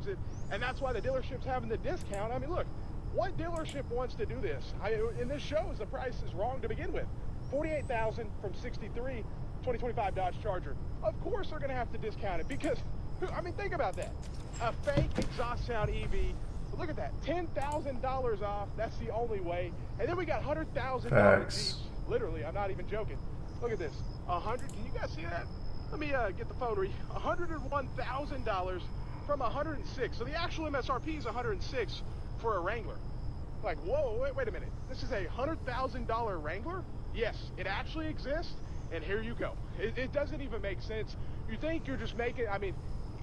drives it, and that's why the dealership's having the discount. I mean, look, what dealership wants to do this? And this shows the price is wrong to begin with. $48,000 from 63, 2025 Dodge Charger. Of course they're gonna have to discount it because, I mean, think about that. A fake exhaust sound EV, look at that, $10,000 off, that's the only way. And then we got $100,000 Jeeps, literally, I'm not even joking. Look at this, 100, can you guys see that? Let me get the phone read, $101,000 from 106. So the actual MSRP is 106 for a Wrangler. Like, whoa, wait a minute. This is a $100,000 Wrangler? Yes, it actually exists, and here you go. It doesn't even make sense. You think you're just making, I mean,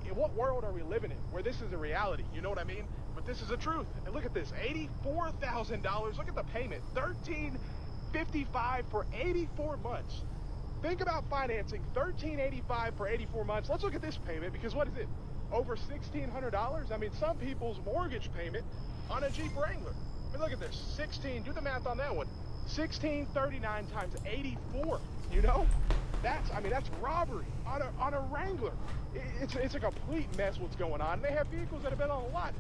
in what world are we living in where this is a reality? You know what I mean? But this is the truth. And look at this, $84,000. Look at the payment, $1,355 for 84 months. Think about financing $1,385 for 84 months. Let's look at this payment because what is it? Over $1,600? I mean, some people's mortgage payment on a Jeep Wrangler. I mean, look at this, 16, do the math on that one. 1639 times 84, you know? That's, I mean, that's robbery on a Wrangler. It's a complete mess what's going on. They have vehicles that have been on the lot.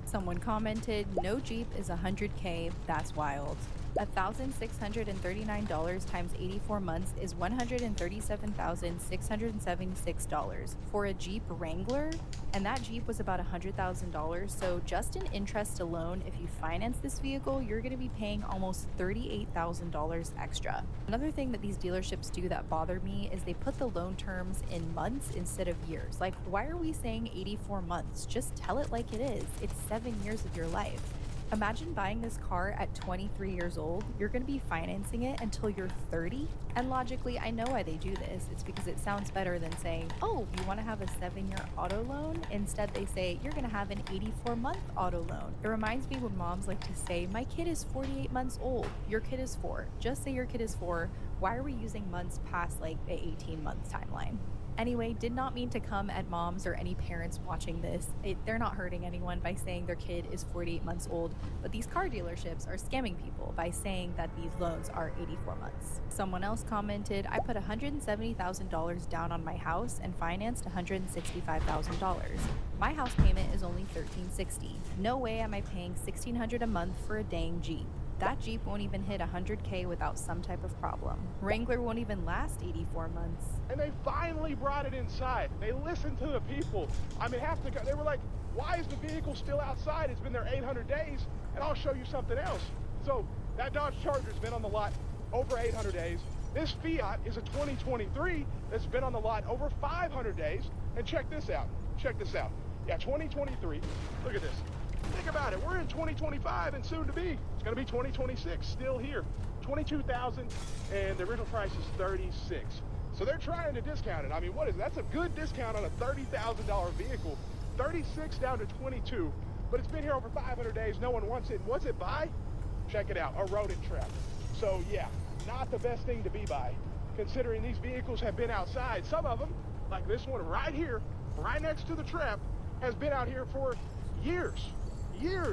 Someone commented, no Jeep is 100K, that's wild. $1,639 times 84 months is $137,676 for a Jeep Wrangler, and that Jeep was about $100,000. So just in interest alone, if you finance this vehicle, you're going to be paying almost $38,000 extra. Another thing that these dealerships do that bother me is they put the loan terms in months instead of years. Like, why are we saying 84 months? Just tell it like it is. It's 7 years of your life. Imagine buying this car at 23 years old. You're going to be financing it until you're 30. And logically, I know why they do this. It's because it sounds better than saying, oh, you want to have a 7-year auto loan? Instead, they say, you're going to have an 84-month auto loan. It reminds me when moms like to say, my kid is 48 months old. Your kid is 4. Just say your kid is 4. Why are we using months past like the 18-month timeline? Anyway, did not mean to come at moms or any parents watching this. They're not hurting anyone by saying their kid is 48 months old, but these car dealerships are scamming people by saying that these loans are 84 months. Someone else commented, I put $170,000 down on my house and financed $165,000. My house payment is only $1,360. No way am I paying $1,600 a month for a dang Jeep. That Jeep won't even hit 100K without some type of problem. Wrangler won't even last 84 months. And they finally brought it inside. They listened to the people. I mean, they were like, why is the vehicle still outside? It's been there 800 days, and I'll show you something else. So that Dodge Charger's been on the lot over 800 days. This Fiat is a 2023 that's been on the lot over 500 days. And check this out. Check this out. Yeah, 2023. Look at this. Think about it. We're in 2025 and soon to be. It's going to be 2026 still here. 22,000 and the original price is 36. So they're trying to discount it. I mean, what is it? That's a good discount on a $30,000 vehicle. 36 down to 22, but it's been here over 500 days. No one wants it. And what's it by? Check it out, a rodent trap. So yeah, not the best thing to be by, considering these vehicles have been outside. Some of them, like this one right here, right next to the trap, has been out here for years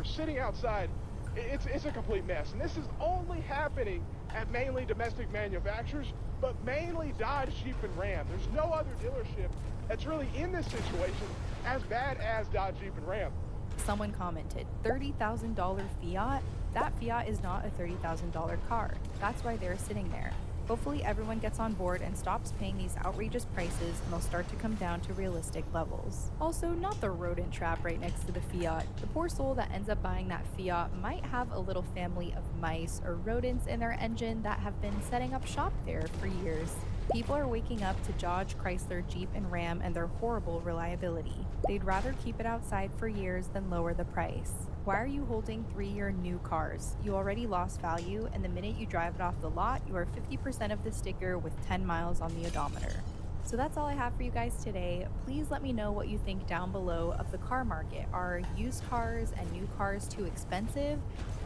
sitting outside. It's a complete mess, and this is only happening at mainly domestic manufacturers, but mainly Dodge, Jeep, and Ram. There's no other dealership that's really in this situation as bad as Dodge, Jeep, and Ram. Someone commented, $30,000 Fiat? That Fiat is not a $30,000 car. That's why they're sitting there. Hopefully everyone gets on board and stops paying these outrageous prices, and they'll start to come down to realistic levels. Also, not the rodent trap right next to the Fiat. The poor soul that ends up buying that Fiat might have a little family of mice or rodents in their engine that have been setting up shop there for years. People are waking up to Dodge, Chrysler, Jeep, and Ram and their horrible reliability. They'd rather keep it outside for years than lower the price. Why are you holding 3-year new cars? You already lost value, and the minute you drive it off the lot, you are 50% of the sticker with 10 miles on the odometer. So that's all I have for you guys today. Please let me know what you think down below of the car market. Are used cars and new cars too expensive?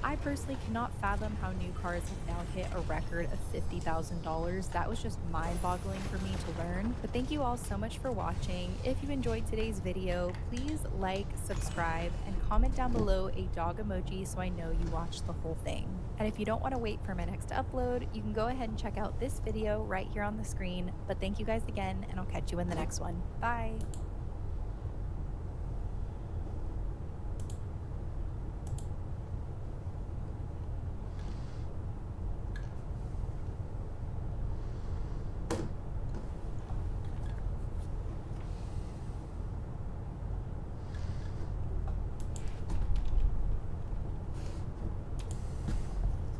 I personally cannot fathom how new cars have now hit a record of $50,000. That was just mind-boggling for me to learn. But thank you all so much for watching. If you enjoyed today's video, please like, subscribe, and comment down below a dog emoji so I know you watched the whole thing. And if you don't want to wait for my next upload, you can go ahead and check out this video right here on the screen. But thank you guys again, and I'll catch you in the next one. Bye!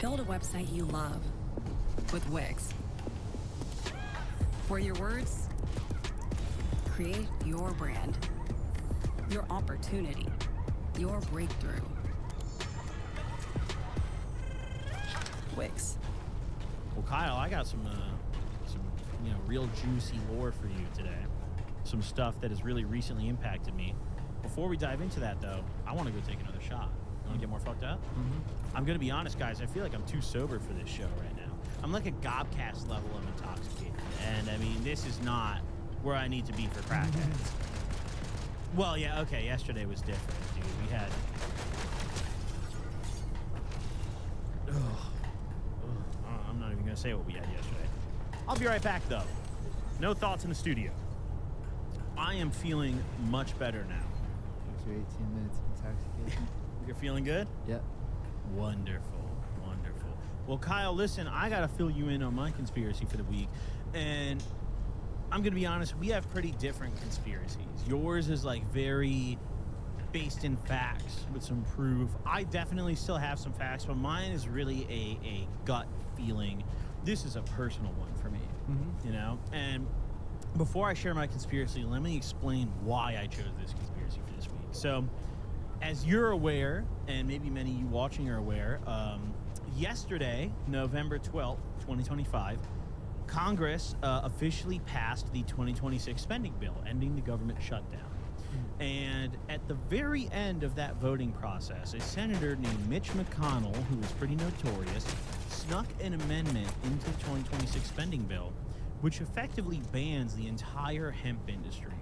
Build a website you love with Wix, where your words create your brand, your opportunity, your breakthrough. Wix. Well, Kyle, I got some real juicy lore for you today. Some stuff that has really recently impacted me. Before we dive into that, though, I want to go take another shot. You want to get more fucked up? I'm going to be honest, guys. I feel like I'm too sober for this show right now. I'm like a Gobcast level of intoxicated. And, I mean, this is not where I need to be for crackheads. Well, yeah, okay, yesterday was different, dude. We had... I'm not even going to say what we had yesterday. I'll be right back, though. No thoughts in the studio. I am feeling much better now. After 18 minutes of intoxication. You're feeling good? Yep. Wonderful, wonderful. Well, Kyle, listen, I got to fill you in on my conspiracy for the week. And I'm going to be honest, we have pretty different conspiracies. Yours is like very based in facts with some proof. I definitely still have some facts, but mine is really a gut feeling. This is a personal one for me, you know? And before I share my conspiracy, let me explain why I chose this conspiracy for this week. So, as you're aware, and maybe many of you watching are aware, yesterday, November 12th, 2025, Congress officially passed the 2026 spending bill, ending the government shutdown. And at the very end of that voting process, a senator named Mitch McConnell, who was pretty notorious, snuck an amendment into the 2026 spending bill, which effectively bans the entire hemp industry.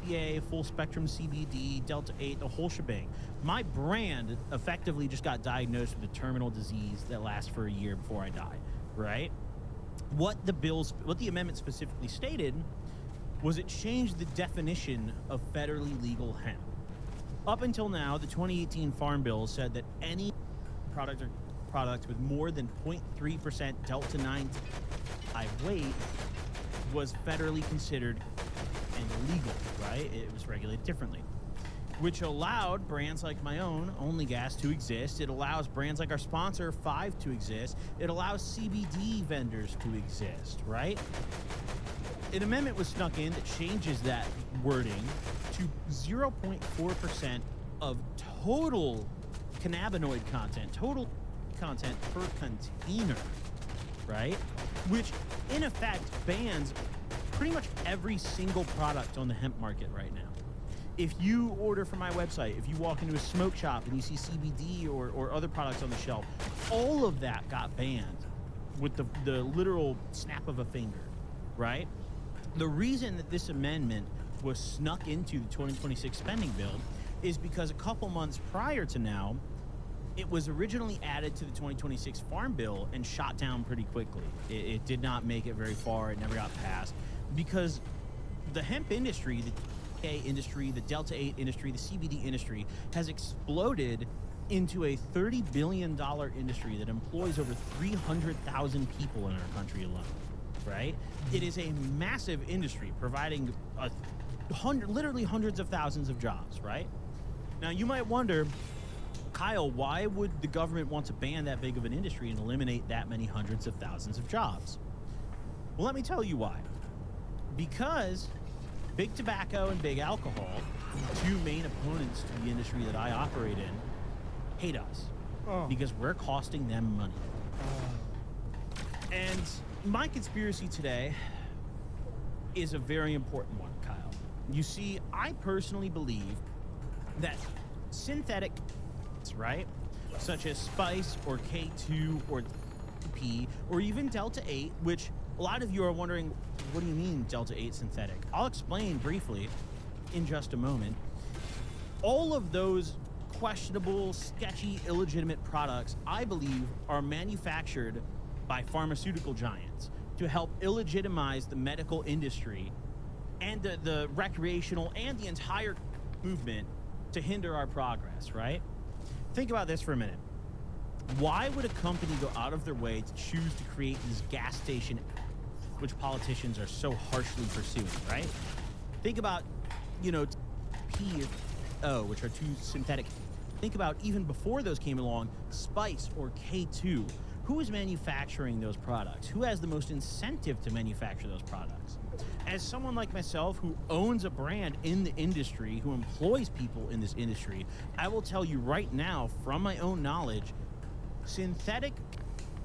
EPA, full spectrum CBD, Delta 8, the whole shebang. My brand effectively just got diagnosed with a terminal disease that lasts for a year before I die, right? What the amendment specifically stated was it changed the definition of federally legal hemp. Up until now, the 2018 Farm Bill said that any product with more than 0.3% Delta 9 weight was federally considered illegal, right? It was regulated differently, which allowed brands like my own, Only Gas, to exist. It allows brands like our sponsor, 5, to exist. It allows CBD vendors to exist, right? An amendment was snuck in that changes that wording to 0.4% of total cannabinoid content, total content per container, right? Which, in effect, bans pretty much every single product on the hemp market right now. If you order from my website, if you walk into a smoke shop and you see CBD or other products on the shelf, all of that got banned with the literal snap of a finger, right? The reason that this amendment was snuck into the 2026 spending bill is because a couple months prior to now, it was originally added to the 2026 Farm Bill and shot down pretty quickly. It did not make it very far. It never got passed because the hemp industry, the K industry, the Delta 8 industry, the CBD industry has exploded into a $30 billion industry that employs over 300,000 people in our country alone, right? It is a massive industry providing literally hundreds of thousands of jobs, right? Now, you might wonder, Kyle, why would the government want to ban that big of an industry and eliminate that many hundreds of thousands of jobs? Well, let me tell you why. Because big tobacco and big alcohol, two main opponents to the industry that I operate in, hate us because we're costing them money. And my conspiracy today is a very important one, Kyle. You see, I personally believe that synthetic, right, such as Spice or K2 or P or even Delta 8, which a lot of you are wondering, what do you mean Delta 8 synthetic? I'll explain briefly in just a moment. All of those questionable, sketchy, illegitimate products, I believe, are manufactured by pharmaceutical giants to help illegitimize the medical industry and the recreational and the entire movement to hinder our progress, right? Think about this for a minute. Why would a company go out of their way to choose to create this gas station, which politicians are so harshly pursuing, right? Think about, P and O, which are two synthetic. Think about even before those came along, Spice or K2, who is manufacturing those products? Who has the most incentive to manufacture those products? As someone like myself who owns a brand in the industry, who employs people in this industry, I will tell you right now, from my own knowledge, synthetic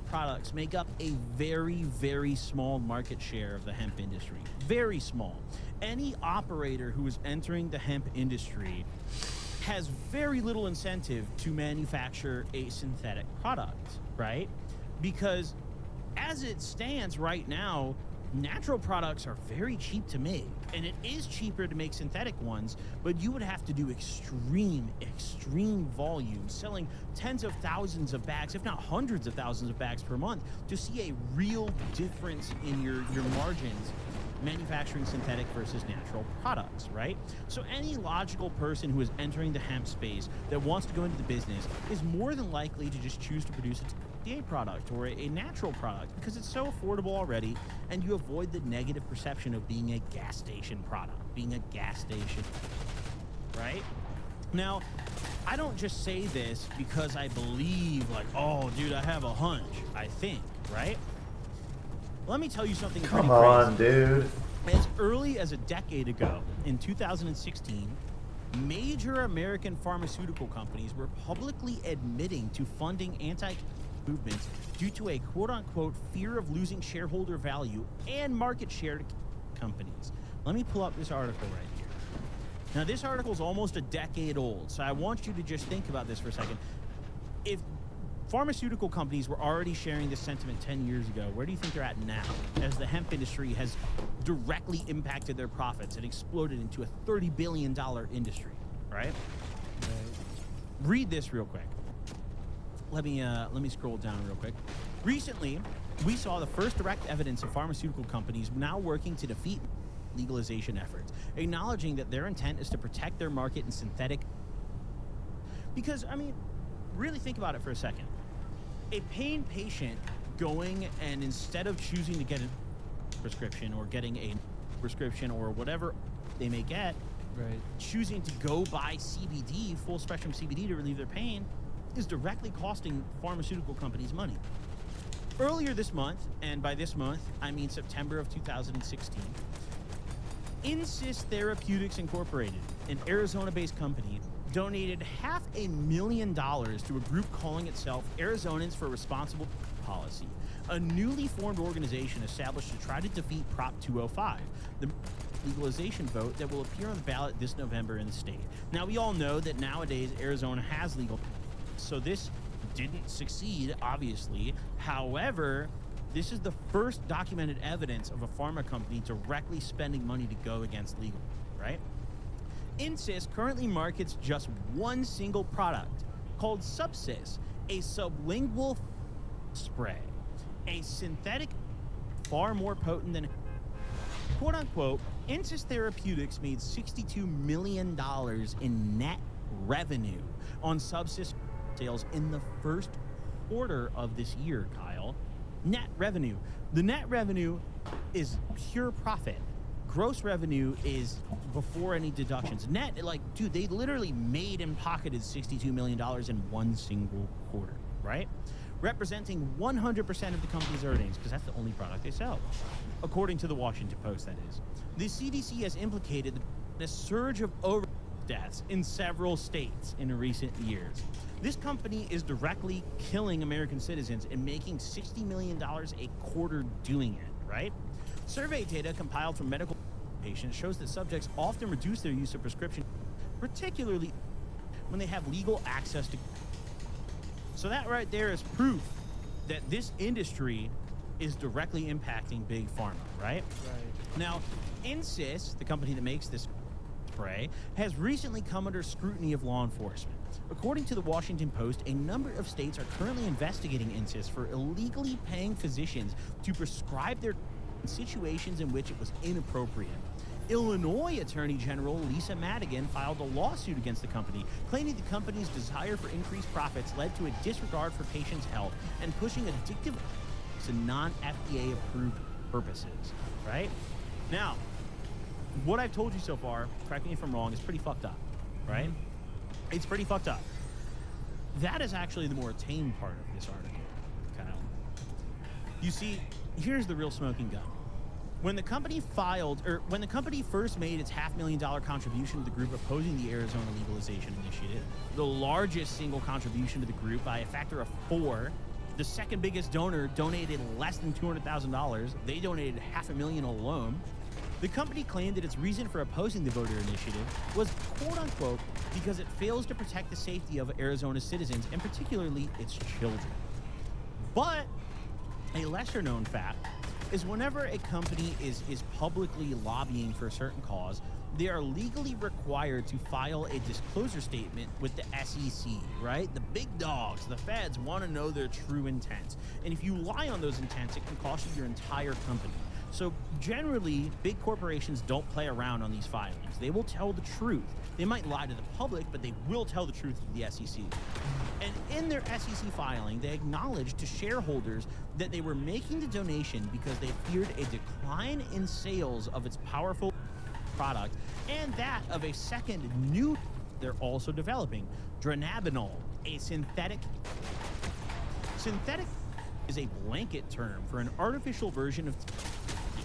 products make up a very, very small market share of the hemp industry. Very small. Any operator who is entering the hemp industry has very little incentive to manufacture a synthetic product, right? Because as it stands right now, natural products are very cheap to make, and it is cheaper to make synthetic ones, but you would have to do extreme volume, selling tens of thousands of bags, if not hundreds of thousands of bags per month, to see a real difference in your margins manufacturing synthetic versus natural products, right? So any logical person who is entering the hemp space that wants to go into the business is more than likely to just choose to produce a THCA product or a natural product because it's so affordable already, and you avoid the negative perception of being a gas station product, being a gas station, right? Now, I don't just say this because I believe, like, oh, dude, I have a hunch, I think, right? Let me tell you something pretty Come on, dude. As early as a decade ago, in 2016, major American pharmaceutical companies were publicly admitting to funding anti-movements due to a quote-unquote fear of losing shareholder value and market share to companies. Let me pull up this article right here. Now, this article is almost a decade old, so I want you to just think about this for a second. If pharmaceutical companies were already sharing this sentiment 10 years ago, where do you think they're at now, as the hemp industry has directly impacted their profits and exploded into a $30 billion industry, right? Read this real quick. Let me scroll down real quick. Recently, we saw the first direct evidence of pharmaceutical companies now working to defeat legalization efforts, acknowledging that their intent is to protect their market in synthetic. Because, I mean, really think about it for a second. A pain patient going and instead of choosing to get a prescription or getting a prescription or whatever they may get, Right. choosing to go buy CBD, full spectrum CBD, to relieve their pain is directly costing pharmaceutical companies money. Earlier this month, and by this month, I mean September of 2016, Insys Therapeutics Incorporated, an Arizona-based company, donated $500,000 to a group calling itself Arizonans for Responsible Policy, a newly formed organization established to try to defeat Prop 205, the legalization vote that will appear on the ballot this November in the state. Now, we all know that nowadays Arizona has legal, so this didn't succeed, obviously. However, this is the first documented evidence of a pharma company directly spending money to go against legal, right? Insys currently markets just one single product called Subsys, a sublingual spray, a synthetic far more potent than quote unquote. Insys Therapeutics made $62 million in net revenue on Subsys sales in the first quarter of this year, Kyle. Net revenue. The net revenue is pure profit. Gross revenue is before any deductions. Net, like, dude, they literally made and pocketed $62 million in one single quarter, right? Representing 100% of the company's earnings, because that's the only product they sell, according to the Washington Post, that is. The CDC has implicated a surge of overdose deaths in several states in recent years. This company is directly killing American citizens and making $60 million a quarter doing it, right? Survey data compiled from medical patients shows that subjects often reduce their use of prescription, particularly when they have legal access to. So that right there is proof that this industry is directly impacting big pharma, right? Right. Now, Insys, the company that makes this spray, has recently come under scrutiny of law enforcement. According to the Washington Post, a number of states are currently investigating Insys for illegally paying physicians to prescribe their in situations in which it was inappropriate. Illinois Attorney General Lisa Madigan filed a lawsuit against the company, claiming the company's desire for increased profits led to a disregard for patients' health and pushing addictive to non-FDA approved purposes, right? Now, what I've told you so far, correct me if I'm wrong, is pretty fucked up, right? It's pretty fucked up. That is actually the more tame part of this article, Kyle. You see, here's the real smoking gun. When the company first made its $500,000 contribution to the group opposing the Arizona legalization initiative, the largest single contribution to the group by a factor of 4, the second biggest donor donated less than $200,000. They donated $500,000 alone. The company claimed that its reason for opposing the voter initiative was, quote unquote, because it fails to protect the safety of Arizona's citizens and particularly its children. But a lesser known fact is whenever a company is publicly lobbying for a certain cause, they are legally required to file a disclosure statement with the SEC, right? The big dogs, the feds, want to know their true intent. And if you lie on those intents, it can cost you your entire company. So generally, big corporations don't play around on these filings. They will tell the truth. They might lie to the public, but they will tell the truth to the SEC. And in their SEC filing, they acknowledged to shareholders that they were making the donation because they feared a decline in sales of its powerful product and that of a second new they're also developing, dronabinol, a synthetic is a blanket term for an artificial version of the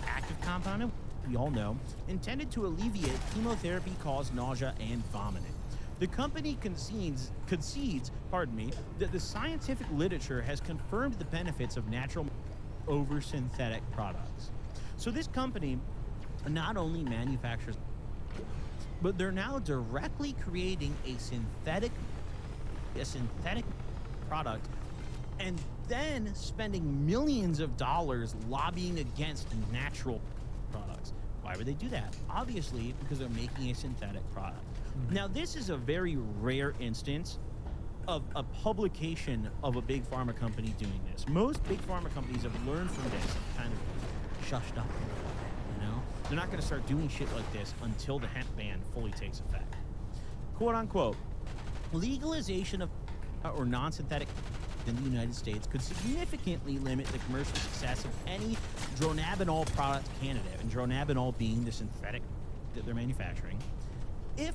active compound we all know, intended to alleviate chemotherapy-caused nausea and vomiting. The company concedes, that the scientific literature has confirmed the benefits of natural over synthetic products. So this company not only manufactures, but they're now directly creating a synthetic product and then spending millions of dollars lobbying against natural products. Why would they do that? Obviously, because they're making a synthetic product. Now, this is a very rare instance of a publication of a big pharma company doing this. Most big pharma companies have learned from this and kind of shushed up. You know, they're not going to start doing shit like this until the hemp ban fully takes effect. Quote unquote, legalization of or non-synthetic in the United States could significantly limit the commercial success of any dronabinol product candidate, and dronabinol being the synthetic that they're manufacturing. If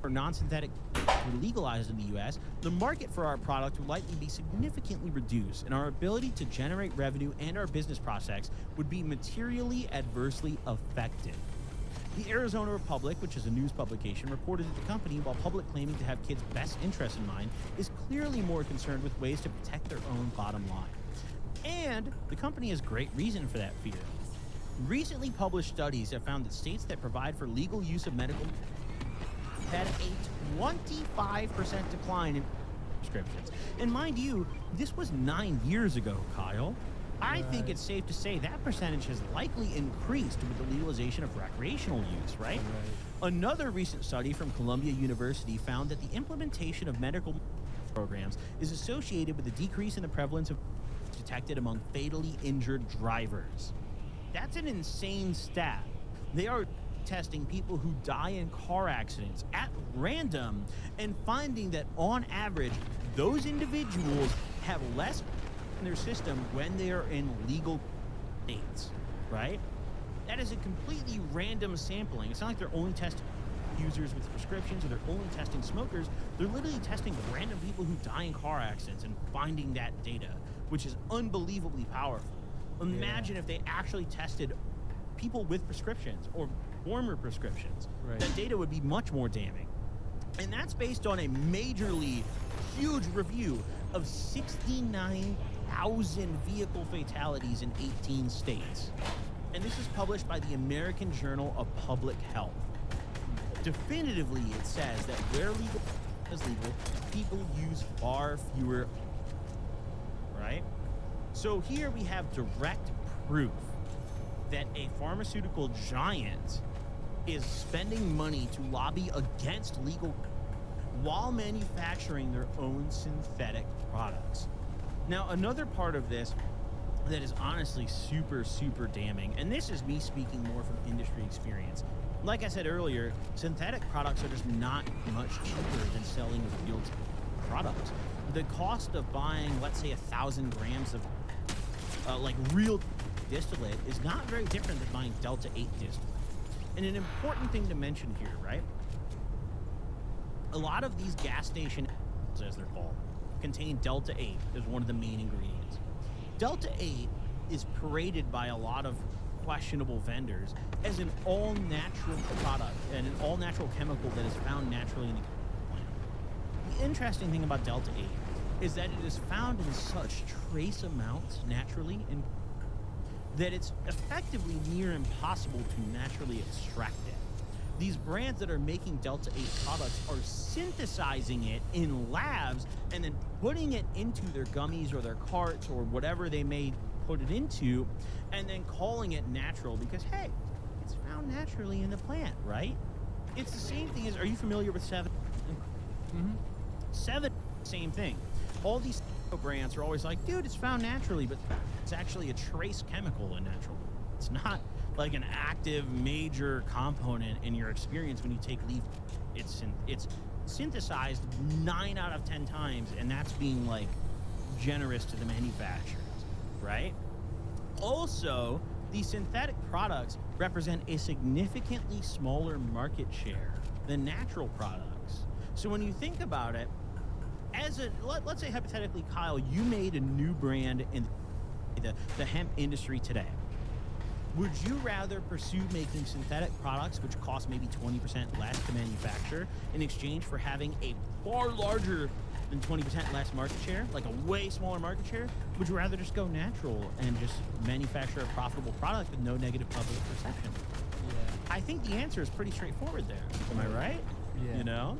or non-synthetic were legalized in the U.S., the market for our product would likely be significantly reduced, and our ability to generate revenue and our business prospects would be materially adversely affected. The Arizona Republic, which is a news publication, reported that the company, while public claiming to have kids' best interests in mind, is clearly more concerned with ways to protect their own bottom line. And the company has great reason for that fear. Recently published studies have found that states that provide for legal use of medical had a 25% decline in prescriptions. And mind you, this was 9 years ago, Kyle. I think it's safe to say that percentage has likely increased with the legalization of recreational use, right? Another recent study from Columbia University found that the implementation of medical programs is associated with a decrease in the prevalence of detected among fatally injured drivers. That's an insane stat. They are testing people who die in car accidents at random and finding that on average, those individuals have less in their system when they are in legal states, right? That is a completely random sampling. It's not like they're only testing users with prescriptions or they're only testing smokers. They're literally testing random people who die in car accidents and finding that data, which is unbelievably powerful. Imagine if they actually tested people with prescriptions or former prescriptions. That data would be much more damning. And that's based on a majorly huge review of 69,000 vehicle fatalities in 18 states. And this is published by the American Journal of Public Health. Definitively, it says that where legal is legal, people use far fewer, right? So here we have direct proof that a pharmaceutical giant is spending money to lobby against legal while manufacturing their own synthetic products. Now, another part of this that is honestly super, super damning, and this is me speaking more from industry experience. Like I said earlier, synthetic products are just not much cheaper than selling a real product. The cost of buying, let's say, 1,000 grams of like real distillate is not very different than buying Delta 8 distillate. And an important thing to mention here, right? A lot of these gas station, as they're called, contain Delta 8 as one of the main ingredients. Delta 8 is paraded by a lot of questionable vendors as an all-natural product and an all-natural chemical that is found naturally in the plant. The interesting thing about Delta 8 is that it is found in such trace amounts naturally in that it's effectively near impossible to naturally extract it. These brands that are making Delta 8 products are synthesizing it in labs and then putting it into their gummies or their carts or whatever they may put it into, and then calling it natural because, hey, it's found naturally in the plant, right? It's the same thing as, are you familiar with 7? Mm-hmm. 7, same thing. All these brands are always like, dude, it's found naturally, but it's actually a trace chemical in natural. It's not like an active major component in your experience when you take leaf. It's synthesized 9 out of 10 times, and that's being like generous to the manufacturers, right? Also, these synthetic products represent a significantly smaller market share than natural products. So when you think about it, let's say hypothetically, Kyle, you made a new brand in the hemp industry today. Would you rather pursue making synthetic products, which cost maybe 20% less to manufacture, in exchange for having a far larger than 20% less market share, like a way smaller market share? Would you rather just go natural and just manufacture a profitable product with no negative public perception? Yeah. I think the answer is pretty straightforward there. Am I right? Yeah. You know?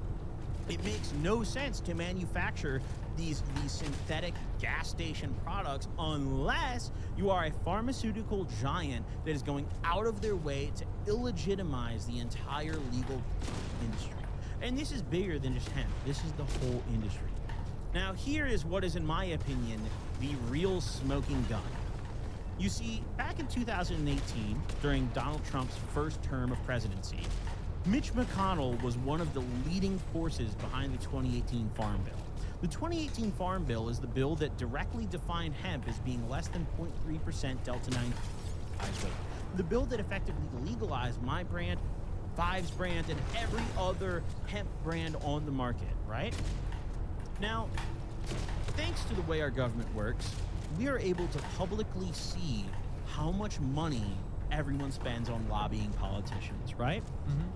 It makes no sense to manufacture these synthetic gas station products unless you are a pharmaceutical giant that is going out of their way to illegitimize the entire legal industry. And this is bigger than just hemp. This is the whole industry. Now, here is what is, in my opinion, the real smoking gun. You see, back in 2018, during Donald Trump's first term of presidency, Mitch McConnell was one of the leading forces behind the 2018 Farm Bill. The 2018 Farm Bill is the bill that directly defined hemp as being less than 0.3% Delta-9 weight. The bill that effectively legalized my brand, Five's brand, and every other hemp brand on the market, right? Now, thanks to the way our government works, we are able to publicly see how much money everyone spends on lobbying politicians, right? Mm-hmm.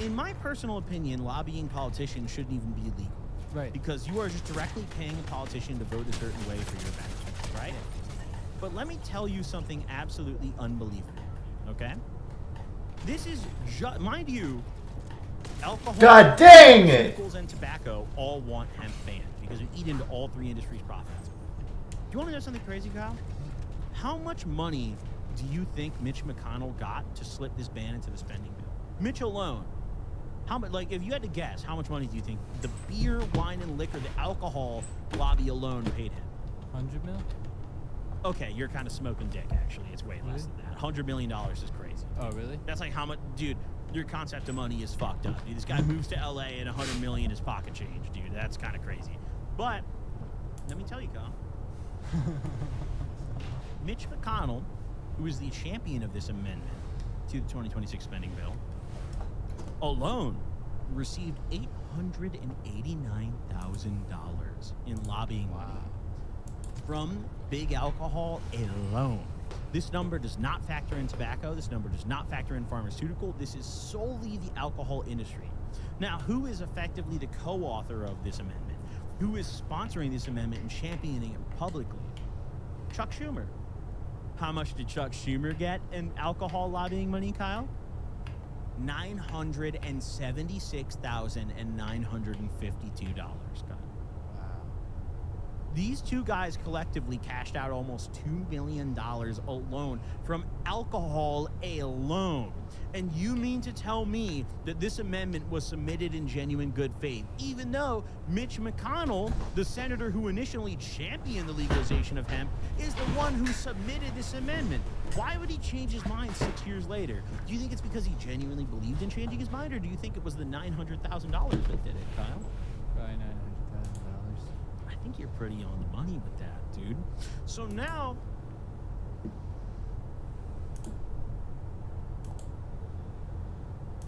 In my personal opinion, lobbying politicians shouldn't even be legal. Right. Because you are just directly paying a politician to vote a certain way for your benefit, right? But let me tell you something absolutely unbelievable, okay? This is just, mind you, alcohol, God dang it! pharmaceuticals, and tobacco all want hemp banned because it eat into all three industries' profits. Do you want to know something crazy, Kyle? How much money do you think Mitch McConnell got to slip this ban into the spending bill? Mitch alone. How much? Like, if you had to guess, how much money do you think the beer, wine, and liquor, the alcohol lobby alone paid him? 100 mil? Okay, you're kind of smoking dick. Actually, it's way less than that. $100 million is crazy. Oh, really? That's like how much, dude. Your concept of money is fucked up. Dude, this guy moves to LA and $100 million is pocket change, dude. That's kind of crazy. But let me tell you, Kyle. Mitch McConnell, who is the champion of this amendment to the 2026 spending bill, alone received $889,000 in lobbying money from big alcohol alone. This number does not factor in tobacco. This number does not factor in pharmaceutical. This is solely the alcohol industry. Now, who is effectively the co-author of this amendment? Who is sponsoring this amendment and championing it publicly? Chuck Schumer. How much did Chuck Schumer get in alcohol lobbying money, Kyle? $976,952, Kyle. These two guys collectively cashed out almost $2 million alone from alcohol alone. And you mean to tell me that this amendment was submitted in genuine good faith, even though Mitch McConnell, the senator who initially championed the legalization of hemp, is the one who submitted this amendment? Why would he change his mind 6 years later? Do you think it's because he genuinely believed in changing his mind, or do you think it was the $900,000 that did it, Kyle? Probably $900,000. I think you're pretty on the money with that, dude. So now,